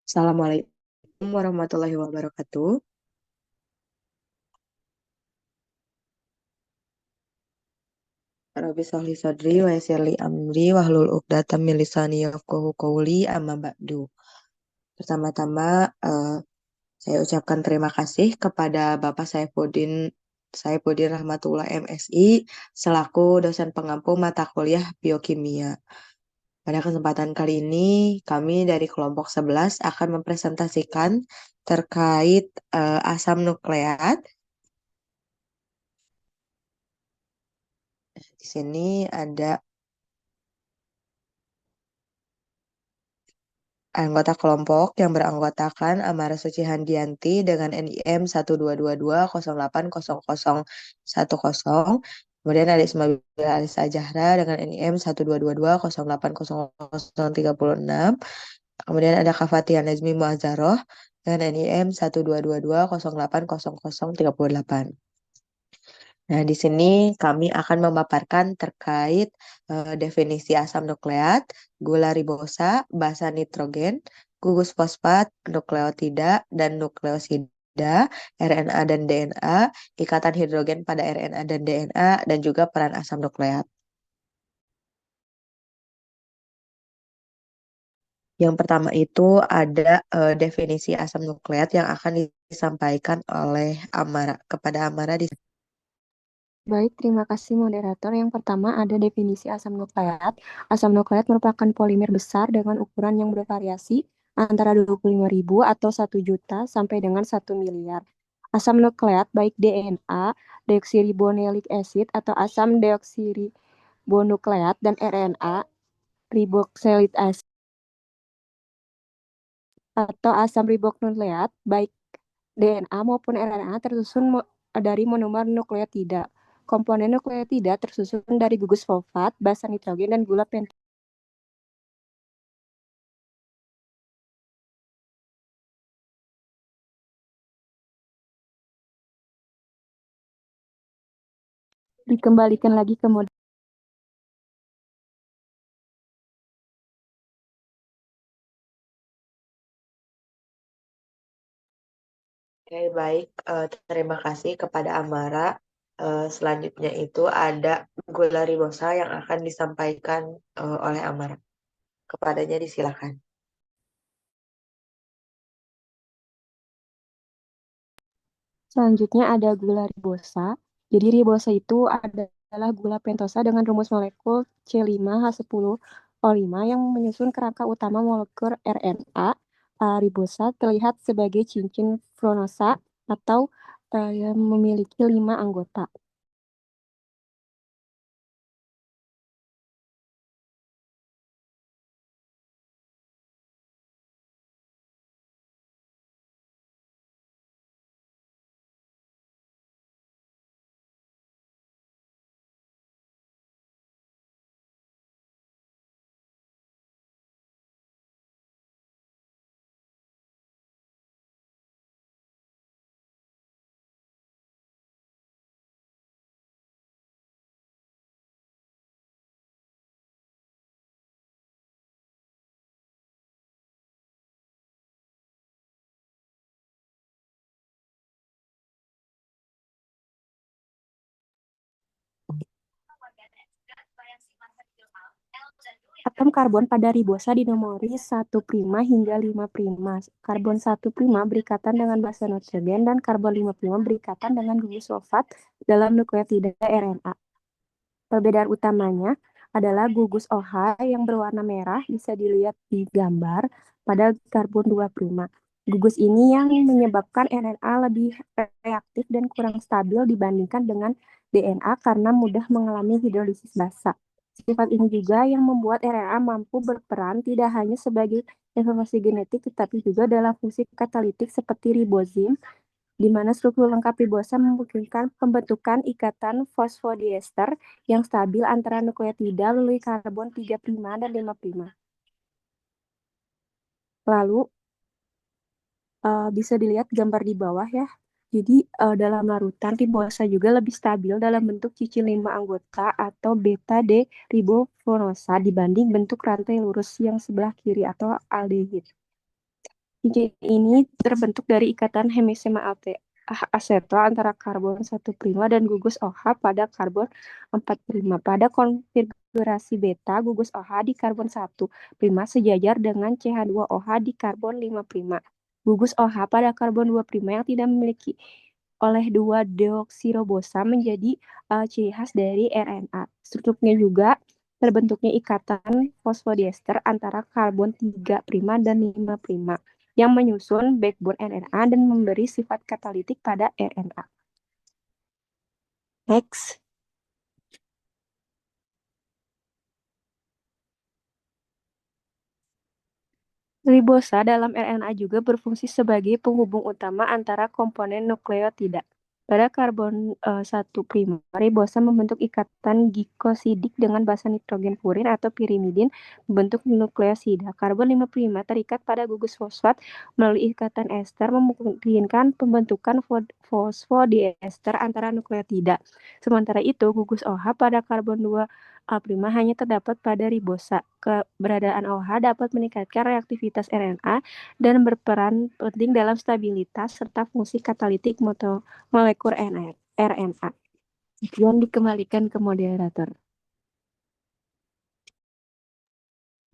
Assalamualaikum warahmatullahi wabarakatuh. Rabbi sholli sodri wa yassirli amri wahlul uqdatam min lisani yafqahu qawli amma ba'du. Pertama-tama saya ucapkan terima kasih kepada Bapak Saifuddin Rahmatullah MSI selaku dosen pengampu mata kuliah biokimia. Pada kesempatan kali ini kami dari kelompok 11 akan mempresentasikan terkait asam nukleat. Di sini ada anggota kelompok yang beranggotakan Amara Suci Handianti dengan NIM 12220800010. Kemudian ada Ismail Alisa Zahra dengan NIM 12220800036. Kemudian ada Kafatia Nazmi Muazzaroh dengan NIM 12220800038. Nah, di sini kami akan memaparkan terkait definisi asam nukleat, gula ribosa, basa nitrogen, gugus fosfat, nukleotida, dan nukleosida, RNA dan DNA, ikatan hidrogen pada RNA dan DNA, dan juga peran asam nukleat. Yang pertama itu ada definisi asam nukleat yang akan disampaikan oleh Amara kepada Amara di. Baik, terima kasih moderator. Yang pertama ada definisi asam nukleat. Asam nukleat merupakan polimer besar dengan ukuran yang bervariasi antara 25.000 atau 1 juta sampai dengan 1 miliar. Asam nukleat baik DNA, deoksiribonukleik acid atau asam deoksiribonukleat dan RNA, ribonucleic acid atau asam ribonukleat baik DNA maupun RNA tersusun dari monomer nukleotida. Komponen nukleotida tersusun dari gugus fosfat, basa nitrogen, dan gula pentose. Dikembalikan lagi ke model. Oke, baik. Terima kasih kepada Amara. Selanjutnya itu ada gula ribosa yang akan disampaikan oleh Amara. Kepadanya disilakan. Selanjutnya ada gula ribosa. Jadi ribosa itu adalah gula pentosa dengan rumus molekul C5H10O5 yang menyusun kerangka utama molekul RNA. Ribosa terlihat sebagai cincin fronosa atau yang memiliki 5 anggota. Atom karbon pada ribosa dinomori 1' hingga 5'. Karbon 1' berikatan dengan basa nitrogen dan karbon 5' berikatan dengan gugus fosfat dalam nukleotida RNA. Perbedaan utamanya adalah gugus OH yang berwarna merah bisa dilihat di gambar pada karbon 2'. Gugus ini yang menyebabkan RNA lebih reaktif dan kurang stabil dibandingkan dengan DNA karena mudah mengalami hidrolisis basa. Sifat ini juga yang membuat RNA mampu berperan tidak hanya sebagai informasi genetik tetapi juga dalam fungsi katalitik seperti ribozim, di mana struktur lengkap ribosa memungkinkan pembentukan ikatan fosfodiester yang stabil antara nukleotida melalui karbon 3' dan 5'. Lalu bisa dilihat gambar di bawah ya. Jadi dalam larutan ribosa juga lebih stabil dalam bentuk cicil 5 anggota atau beta D ribofonosa dibanding bentuk rantai lurus yang sebelah kiri atau aldehid. Cincin ini terbentuk dari ikatan hemisema asetal antara karbon 1' dan gugus OH pada karbon 4'. Pada konfigurasi beta, gugus OH di karbon 1' sejajar dengan CH2OH di karbon 5'. Gugus OH pada karbon 2' yang tidak memiliki oleh 2-deoksiribosa menjadi ciri khas dari RNA. Strukturnya juga terbentuknya ikatan fosfodiester antara karbon 3' dan 5' yang menyusun backbone RNA dan memberi sifat katalitik pada RNA. Next. Ribosa dalam RNA juga berfungsi sebagai penghubung utama antara komponen nukleotida. Pada karbon 1', ribosa membentuk ikatan glikosidik dengan basa nitrogen purin atau pirimidin membentuk nukleosida. Karbon 5' terikat pada gugus fosfat melalui ikatan ester memungkinkan pembentukan fosfodiester antara nukleotida. Sementara itu, gugus OH pada karbon 2' hanya terdapat pada ribosa. Keberadaan OH dapat meningkatkan reaktivitas RNA dan berperan penting dalam stabilitas serta fungsi katalitik molekul RNA. Yang dikembalikan ke moderator.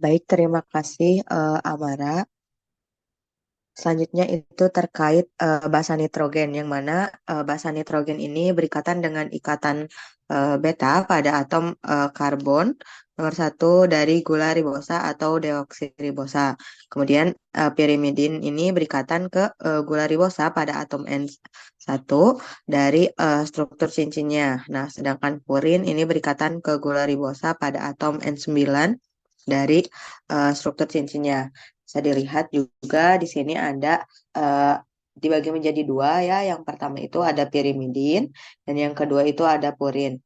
Baik, terima kasih Amara. Selanjutnya itu terkait basa nitrogen, yang mana basa nitrogen ini berikatan dengan ikatan beta pada atom karbon nomor 1 dari gula ribosa atau deoksiribosa. Kemudian pirimidin ini berikatan ke gula ribosa pada atom N1 dari struktur cincinnya. Nah, sedangkan purin ini berikatan ke gula ribosa pada atom N9 dari struktur cincinnya. Bisa dilihat juga di sini ada dibagi menjadi dua ya. Yang pertama itu ada pirimidin dan yang kedua itu ada purin.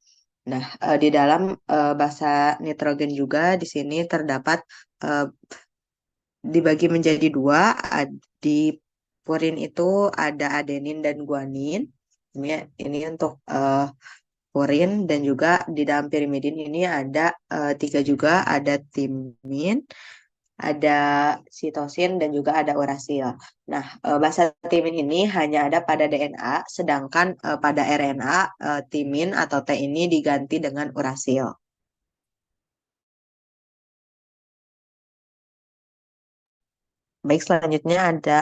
Nah, di dalam basa nitrogen juga di sini terdapat eh, dibagi menjadi dua. Di purin itu ada adenin dan guanin. Ini untuk purin, dan juga di dalam pirimidin ini ada tiga juga, ada timin, ada sitosin, dan juga ada urasil. Nah, basa timin ini hanya ada pada DNA, sedangkan pada RNA timin atau T ini diganti dengan urasil. Baik, selanjutnya ada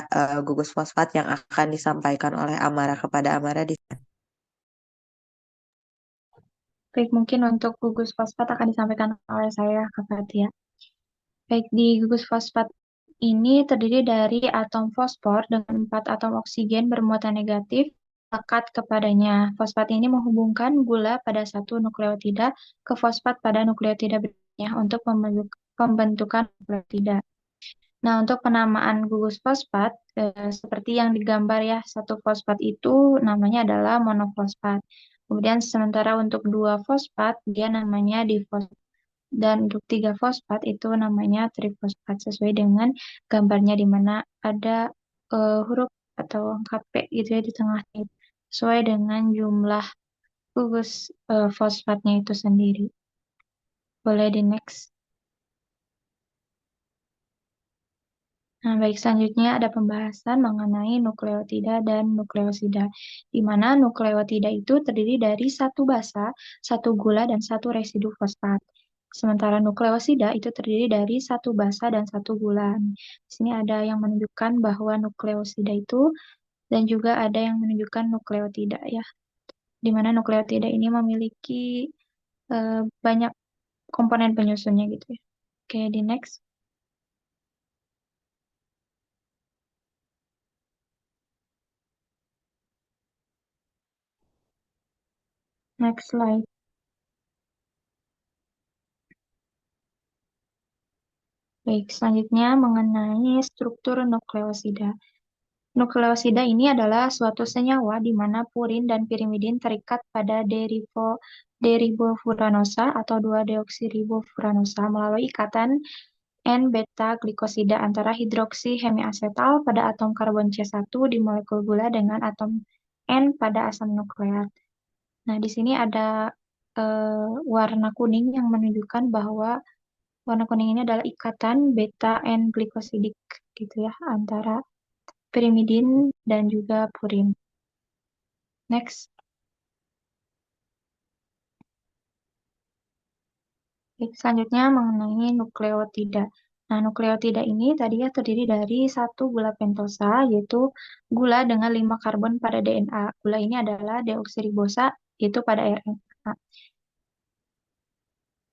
gugus fosfat yang akan disampaikan oleh Amara kepada Amara di. Baik, mungkin untuk gugus fosfat akan disampaikan oleh saya, Kak Fatia. Baik, di gugus fosfat ini terdiri dari atom fosfor dengan 4 atom oksigen bermuatan negatif lekat kepadanya. Fosfat ini menghubungkan gula pada satu nukleotida ke fosfat pada nukleotida berikutnya untuk pembentukan nukleotida. Nah, untuk penamaan gugus fosfat, seperti yang digambar ya, satu fosfat itu namanya adalah monofosfat. Kemudian sementara untuk 2 fosfat, dia namanya difosfat. Dan untuk 3 fosfat itu namanya trifosfat, sesuai dengan gambarnya di mana ada huruf atau angka P gitu ya di tengahnya, sesuai dengan jumlah gugus fosfatnya itu sendiri. Boleh di next. Nah, baik, selanjutnya ada pembahasan mengenai nukleotida dan nukleosida, di mana nukleotida itu terdiri dari satu basa, satu gula, dan satu residu fosfat. Sementara nukleosida itu terdiri dari satu basa dan satu gula. Di sini ada yang menunjukkan bahwa nukleosida itu, dan juga ada yang menunjukkan nukleotida ya, di mana nukleotida ini memiliki banyak komponen penyusunnya gitu ya. Oke, di next. Next slide. Baik, selanjutnya mengenai struktur nukleosida. Nukleosida ini adalah suatu senyawa di mana purin dan pirimidin terikat pada deribofuranosa atau 2-deoksiribofuranosa melalui ikatan N-beta glikosida antara hidroksi hemiasetal pada atom karbon C1 di molekul gula dengan atom N pada asam nukleat. Nah, di sini ada warna kuning yang menunjukkan bahwa warna kuning ini adalah ikatan beta N glikosidik gitu ya antara pirimidin, dan juga purin. Next. Selanjutnya mengenai nukleotida. Nah, nukleotida ini tadi ya terdiri dari satu gula pentosa, yaitu gula dengan 5 karbon pada DNA. Gula ini adalah deoksiribosa, yaitu pada RNA.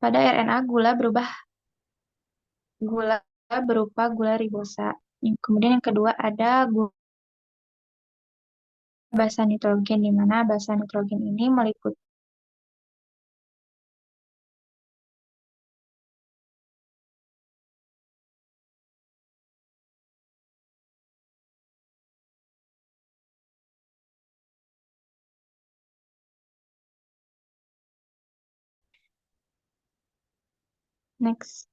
Pada RNA, gula berupa gula ribosa. Kemudian yang kedua ada gula basa nitrogen, di mana basa nitrogen ini meliputi next.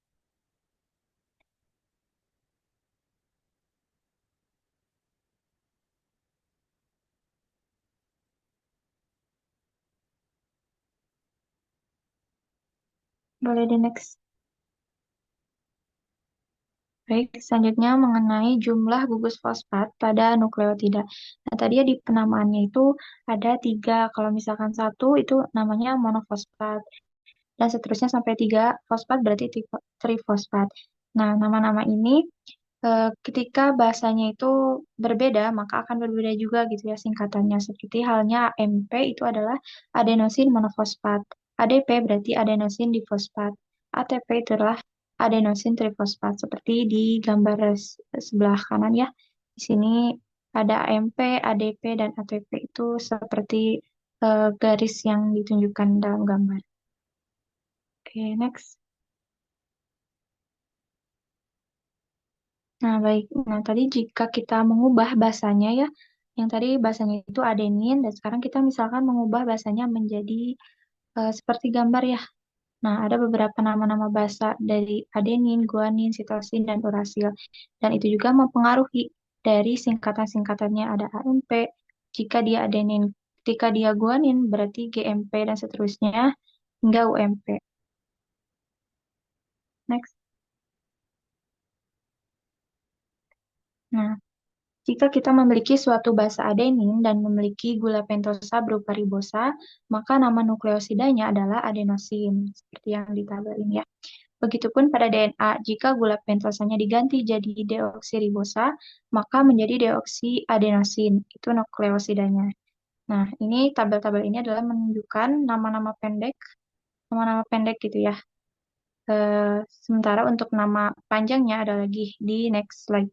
Boleh di next. Baik, selanjutnya mengenai jumlah gugus fosfat pada nukleotida. Nah, tadi ya di penamaannya itu ada 3. Kalau misalkan 1 itu namanya monofosfat. Dan seterusnya sampai 3 fosfat berarti trifosfat. Nah, nama-nama ini ketika bahasanya itu berbeda, maka akan berbeda juga gitu ya singkatannya. Seperti halnya AMP itu adalah adenosin monofosfat. ADP berarti adenosin difosfat. ATP itu adalah adenosin trifosfat. Seperti di gambar sebelah kanan ya. Di sini ada AMP, ADP, dan ATP itu seperti garis yang ditunjukkan dalam gambar. Oke, next. Nah, baik. Nah, tadi jika kita mengubah bahasanya ya, yang tadi bahasanya itu adenin, dan sekarang kita misalkan mengubah bahasanya menjadi seperti gambar ya. Nah, ada beberapa nama-nama bahasa dari adenin, guanin, sitosin, dan urasil. Dan itu juga mempengaruhi dari singkatan-singkatannya ada AMP, jika dia adenin. Ketika dia guanin, berarti GMP, dan seterusnya, hingga UMP. Next. Nah, jika kita memiliki suatu basa adenin dan memiliki gula pentosa berupa ribosa, maka nama nukleosidanya adalah adenosin, seperti yang di tabel ini ya. Begitupun pada DNA, jika gula pentosanya diganti jadi deoksiribosa, maka menjadi deoksiadenosin, itu nukleosidanya. Nah, ini tabel-tabel ini adalah menunjukkan nama-nama pendek gitu ya. Sementara untuk nama panjangnya ada lagi di next slide.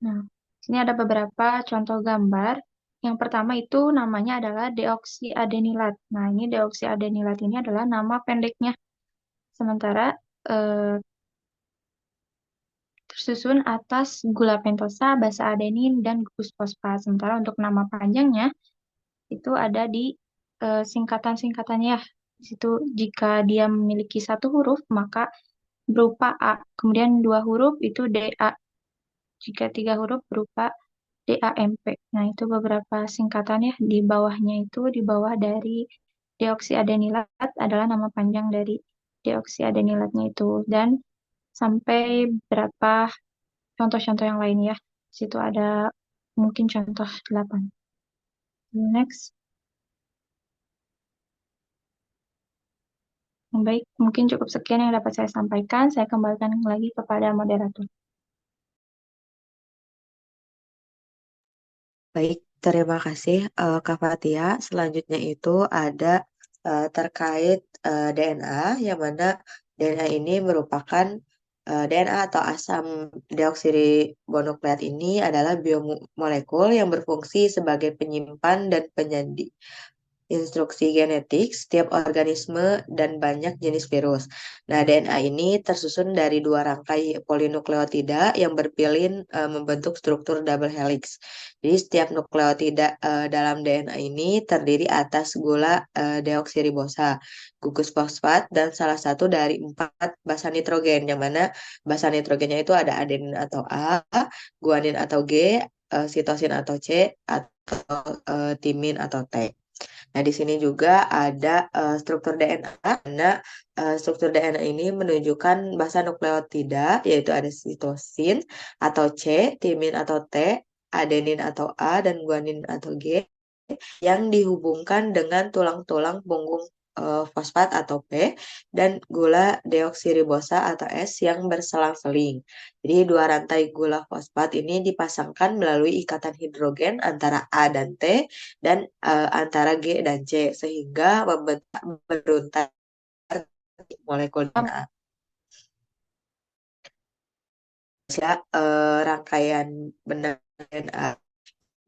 Nah, sini ada beberapa contoh gambar. Yang pertama itu namanya adalah deoksiadenilat. Nah, ini deoksiadenilat ini adalah nama pendeknya. Sementara eh, tersusun atas gula pentosa, basa adenin, dan gugus fosfat. Sementara untuk nama panjangnya itu ada di singkatan-singkatannya. Di situ jika dia memiliki 1 huruf maka berupa A. Kemudian 2 huruf itu DA. Jika 3 huruf berupa DAMP. Nah, itu beberapa singkatan ya. Di bawahnya itu, di bawah dari deoksiadenilat adalah nama panjang dari deoksiadenilatnya itu. Dan sampai berapa contoh-contoh yang lain ya. Di situ ada mungkin contoh 8. Next. Baik, mungkin cukup sekian yang dapat saya sampaikan. Saya kembalikan lagi kepada moderator. Baik, terima kasih Kak Fatia. Selanjutnya itu ada terkait DNA, yang mana DNA ini merupakan DNA atau asam deoksiribonukleat ini adalah biomolekul yang berfungsi sebagai penyimpan dan penyandi instruksi genetik setiap organisme dan banyak jenis virus. Nah, DNA ini tersusun dari 2 rangkai polinukleotida yang berpilin membentuk struktur double helix. Jadi setiap nukleotida dalam DNA ini terdiri atas gula deoksiribosa, gugus fosfat, dan salah satu dari 4 basa nitrogen, yang mana basa nitrogennya itu ada adenin atau A, guanin atau G, sitosin atau C, atau timin atau T. Nah, di sini juga ada struktur DNA, karena struktur DNA ini menunjukkan basa nukleotida, yaitu ada sitosin atau C, timin atau T, adenin atau A, dan guanin atau G, yang dihubungkan dengan tulang-tulang punggung fosfat atau P, dan gula deoksiribosa atau S yang berselang-seling. Jadi dua rantai gula fosfat ini dipasangkan melalui ikatan hidrogen antara A dan T dan antara G dan C sehingga membentuk beruntai molekul DNA. Ya, rangkaian benang DNA,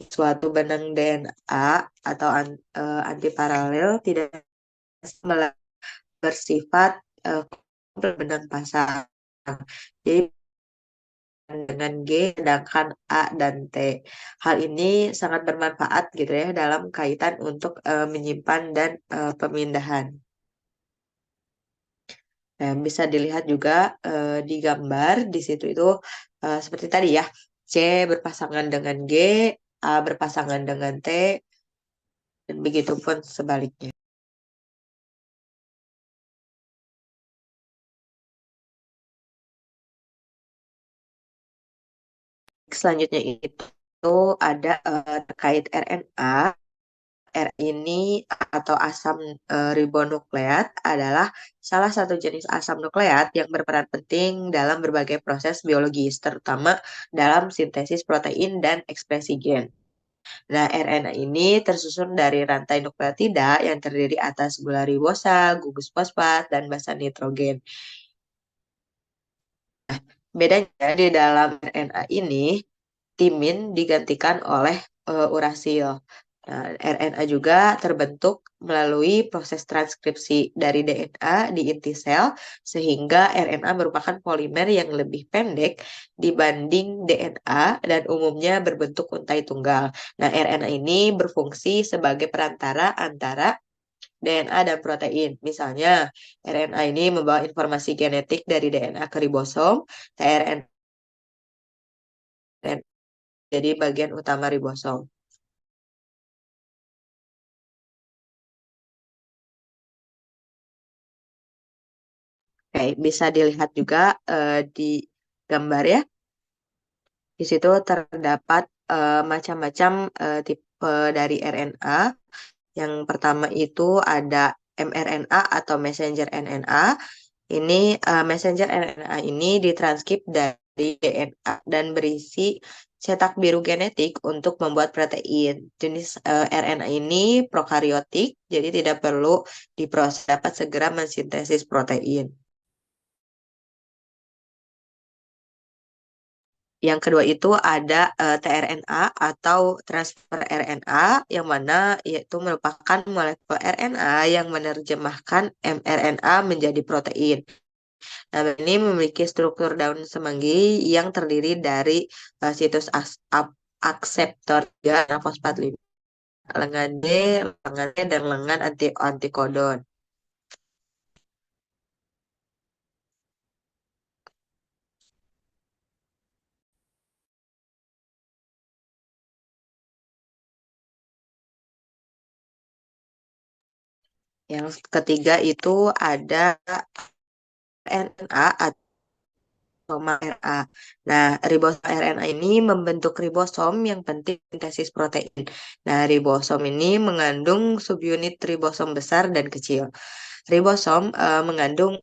suatu benang DNA atau antiparalel tidak bersifat benang pasang. Jadi dengan G sedangkan A dan T. Hal ini sangat bermanfaat gitu ya dalam kaitan untuk menyimpan dan pemindahan. Nah, bisa dilihat juga di gambar di situ itu seperti tadi ya, C berpasangan dengan G, A berpasangan dengan T, dan begitu pun sebaliknya. Selanjutnya itu ada terkait RNA. R ini atau asam ribonukleat adalah salah satu jenis asam nukleat yang berperan penting dalam berbagai proses biologis, terutama dalam sintesis protein dan ekspresi gen. Nah, RNA ini tersusun dari rantai nukleotida yang terdiri atas gula ribosa, gugus fosfat, dan basa nitrogen. Bedanya di dalam RNA ini, timin digantikan oleh urasil. Nah, RNA juga terbentuk melalui proses transkripsi dari DNA di inti sel, sehingga RNA merupakan polimer yang lebih pendek dibanding DNA dan umumnya berbentuk untai tunggal. Nah, RNA ini berfungsi sebagai perantara antara DNA dan protein. Misalnya, RNA ini membawa informasi genetik dari DNA ke ribosom, tRNA jadi bagian utama ribosom. Oke, bisa dilihat juga di gambar ya. Di situ terdapat macam-macam tipe dari RNA. Yang pertama itu ada mRNA atau messenger RNA. Ini messenger RNA ini ditranskrip dari DNA dan berisi cetak biru genetik untuk membuat protein. Jenis RNA ini prokariotik, jadi tidak perlu diproses, dapat segera mensintesis protein. Yang kedua itu ada tRNA atau transfer RNA, yang mana yaitu merupakan molekul RNA yang menerjemahkan mRNA menjadi protein. Nah, ini memiliki struktur daun semanggi yang terdiri dari situs akseptor 3 fosfat 5, lengan D, lengan E, dan lengan antikodon. Yang ketiga itu ada RNA atau ribosom RNA. Nah, ribosom RNA ini membentuk ribosom yang penting sintesis protein. Nah, ribosom ini mengandung subunit ribosom besar dan kecil. Ribosom mengandung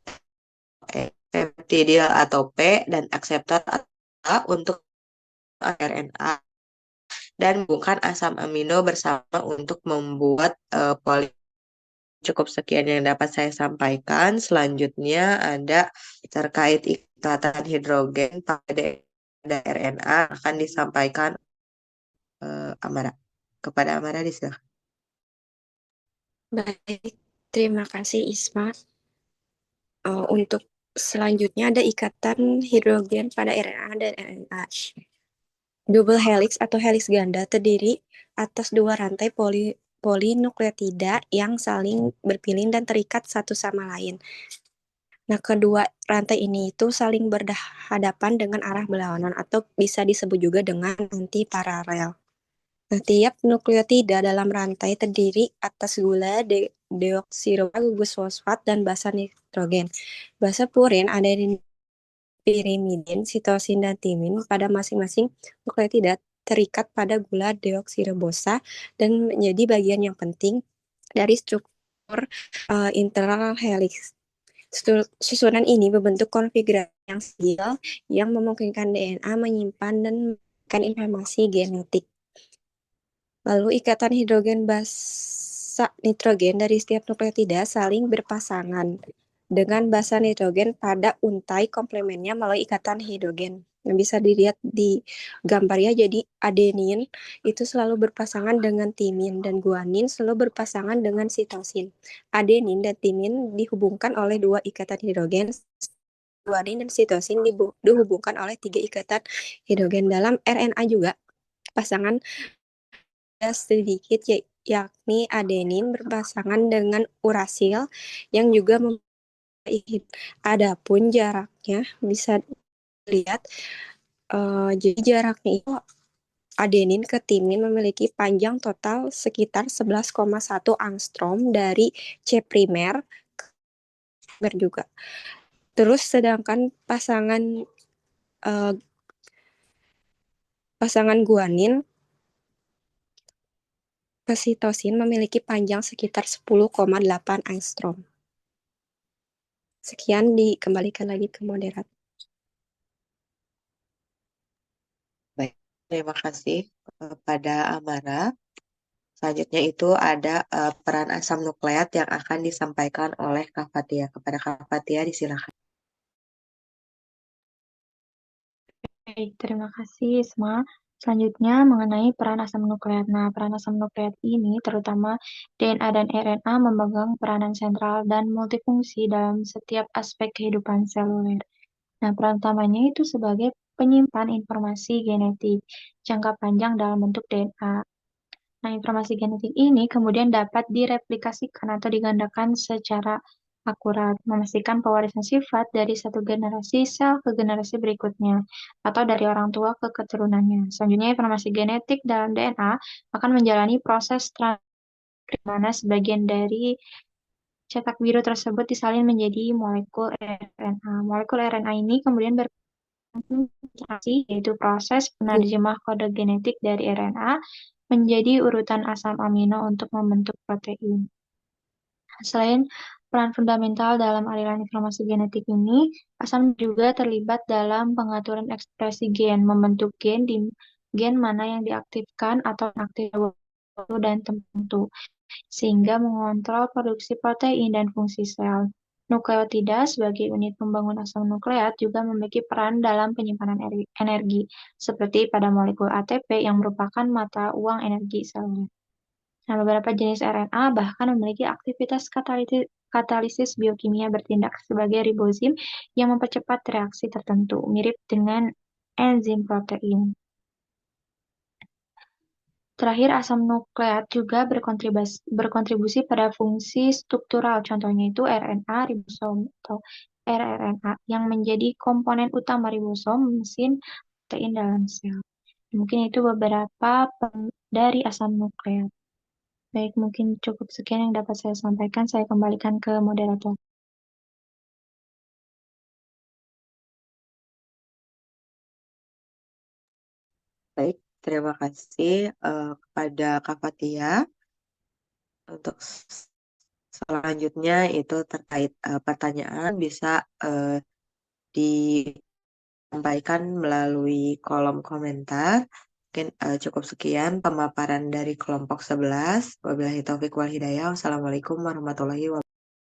peptidil atau P dan akseptor A untuk RNA dan bukan asam amino bersama untuk membuat poli. Cukup sekian yang dapat saya sampaikan. Selanjutnya ada terkait ikatan hidrogen pada RNA akan disampaikan Amara. Kepada Amara disilakan. Baik, terima kasih Isma. Untuk selanjutnya ada ikatan hidrogen pada RNA dan RNA. Double helix atau helix ganda terdiri atas dua rantai polinukleotida yang saling berpilin dan terikat satu sama lain. Nah, kedua rantai ini itu saling berhadapan dengan arah berlawanan atau bisa disebut juga dengan antiparalel. Nah, tiap nukleotida dalam rantai terdiri atas gula, deoksiribosa, gugus fosfat, dan basa nitrogen. Basa purin, adenin, pirimidin, sitosin, dan timin pada masing-masing nukleotida terikat pada gula deoksiribosa dan menjadi bagian yang penting dari struktur internal helix. Susunan ini membentuk konfigurasi yang stabil yang memungkinkan DNA menyimpan dan memberikan informasi genetik. Lalu ikatan hidrogen basa nitrogen dari setiap nukleotida saling berpasangan dengan basa nitrogen pada untai komplemennya melalui ikatan hidrogen. Yang bisa dilihat di gambar ya, jadi adenin itu selalu berpasangan dengan timin dan guanin selalu berpasangan dengan sitosin. Adenin dan timin dihubungkan oleh 2 ikatan hidrogen. Guanin dan sitosin dihubungkan oleh 3 ikatan hidrogen. Dalam RNA juga pasangan sedikit yakni adenin berpasangan dengan urasil yang juga memiliki. Adapun jaraknya bisa dilihat, jadi jaraknya itu adenin ke timin memiliki panjang total sekitar 11,1 angstrom dari C primer juga. Terus sedangkan pasangan guanin ke sitosin memiliki panjang sekitar 10,8 angstrom. Sekian, dikembalikan lagi ke moderator. Baik, terima kasih kepada Amara. Selanjutnya itu ada peran asam nukleat yang akan disampaikan oleh Kak Fatia. Kepada Kak Fatia, disilakan. Baik, terima kasih semua. Selanjutnya mengenai peran asam nukleat. Nah, peran asam nukleat ini terutama DNA dan RNA memegang peranan sentral dan multifungsi dalam setiap aspek kehidupan seluler. Nah, peran utamanya itu sebagai penyimpan informasi genetik jangka panjang dalam bentuk DNA. Nah, informasi genetik ini kemudian dapat direplikasikan atau digandakan secara akurat, memastikan pewarisan sifat dari satu generasi sel ke generasi berikutnya, atau dari orang tua ke keturunannya. Selanjutnya, informasi genetik dalam DNA akan menjalani proses transkripsi, di mana sebagian dari cetak biru tersebut disalin menjadi molekul RNA. Molekul RNA ini kemudian berfungsi, yaitu proses penerjemah kode genetik dari RNA menjadi urutan asam amino untuk membentuk protein. Selain peran fundamental dalam aliran informasi genetik ini, asam juga terlibat dalam pengaturan ekspresi gen, membentuk gen mana yang diaktifkan atau inaktif dan tertentu, sehingga mengontrol produksi protein dan fungsi sel. Nukleotida sebagai unit pembangun asam nukleat juga memiliki peran dalam penyimpanan energi, seperti pada molekul ATP yang merupakan mata uang energi seluler. Nah, beberapa jenis RNA bahkan memiliki aktivitas katalisis biokimia bertindak sebagai ribozim yang mempercepat reaksi tertentu, mirip dengan enzim protein. Terakhir, asam nukleat juga berkontribusi pada fungsi struktural, contohnya itu RNA ribosom atau rRNA, yang menjadi komponen utama ribosom mesin protein dalam sel. Mungkin itu beberapa dari asam nukleat. Baik, mungkin cukup sekian yang dapat saya sampaikan. Saya kembalikan ke moderator. Baik, terima kasih kepada Kak Fatia. Untuk selanjutnya itu terkait pertanyaan bisa disampaikan melalui kolom komentar. Mungkin cukup sekian pemaparan dari kelompok 11. Wabillahi taufiq wal hidayah. Wassalamualaikum warahmatullahi wabarakatuh.